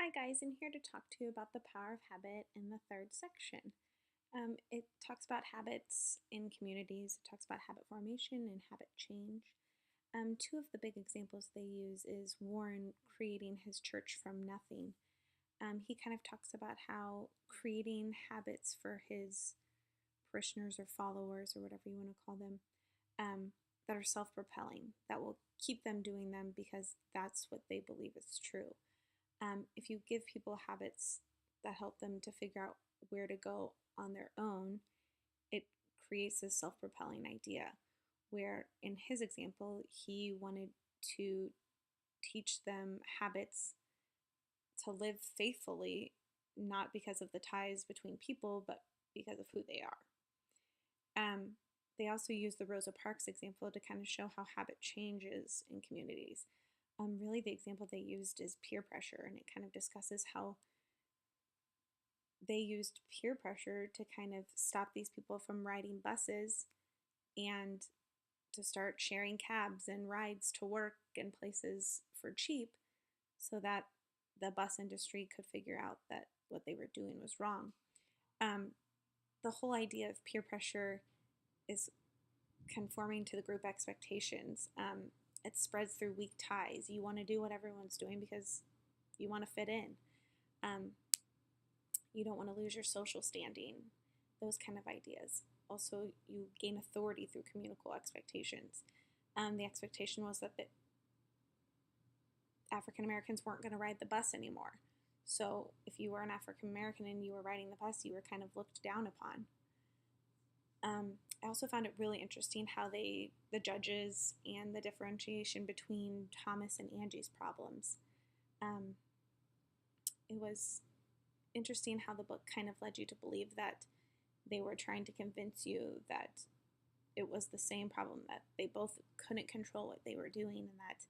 Hi guys, I'm here to talk to you about the power of habit in the third section. It talks about habits in communities, it talks about habit formation and habit change. Two of the big examples they use is Warren creating his church from nothing. He kind of talks about how creating habits for his parishioners or followers or whatever you want to call them that are self-propelling, that will keep them doing them because that's what they believe is true. If you give people habits that help them to figure out where to go on their own, it creates this self propelling idea. Where in his example, he wanted to teach them habits to live faithfully, not because of the ties between people, but because of who they are. They also use the Rosa Parks example to kind of show how habit changes in communities. Really, the example they used is peer pressure, and it kind of discusses how they used peer pressure to kind of stop these people from riding buses and to start sharing cabs and rides to work and places for cheap so that the bus industry could figure out that what they were doing was wrong. Um, the whole idea of peer pressure is conforming to the group expectations. It spreads through weak ties. You want to do what everyone's doing because you want to fit in. Um, you don't want to lose your social standing, those kind of ideas. Also, you gain authority through communicable expectations. The expectation was that the African Americans weren't going to ride the bus anymore. So if you were an African American and you were riding the bus, you were kind of looked down upon. I also found it really interesting how the judges and the differentiation between Thomas and Angie's problems. Um, it was interesting how the book kind of led you to believe that they were trying to convince you that it was the same problem, that they both couldn't control what they were doing and that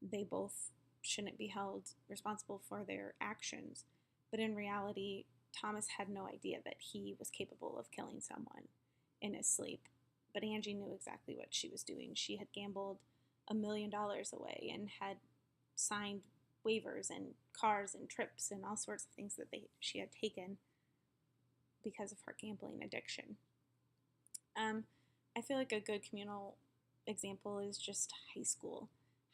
they both shouldn't be held responsible for their actions. But in reality, Thomas had no idea that he was capable of killing someone in his sleep. But Angie knew exactly what she was doing. She had gambled $1 million away and had signed waivers and cars and trips and all sorts of things that she had taken because of her gambling addiction. I feel like a good communal example is just high school.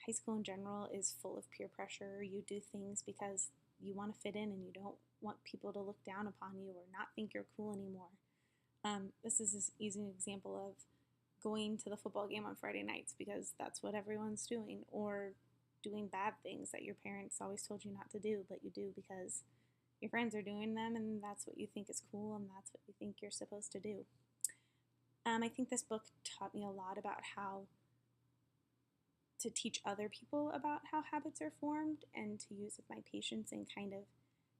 High school in general is full of peer pressure. You do things because you want to fit in and you don't want people to look down upon you or not think you're cool anymore. This is an easy example of going to the football game on Friday nights because that's what everyone's doing, or doing bad things that your parents always told you not to do, but you do because your friends are doing them and that's what you think is cool and that's what you think you're supposed to do. I think this book taught me a lot about how to teach other people about how habits are formed and to use with my patients and kind of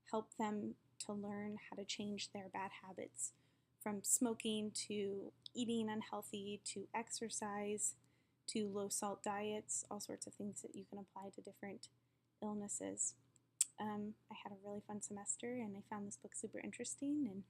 help them to learn how to change their bad habits, from smoking to eating unhealthy to exercise to low salt diets, all sorts of things that you can apply to different illnesses. I had a really fun semester and I found this book super interesting, and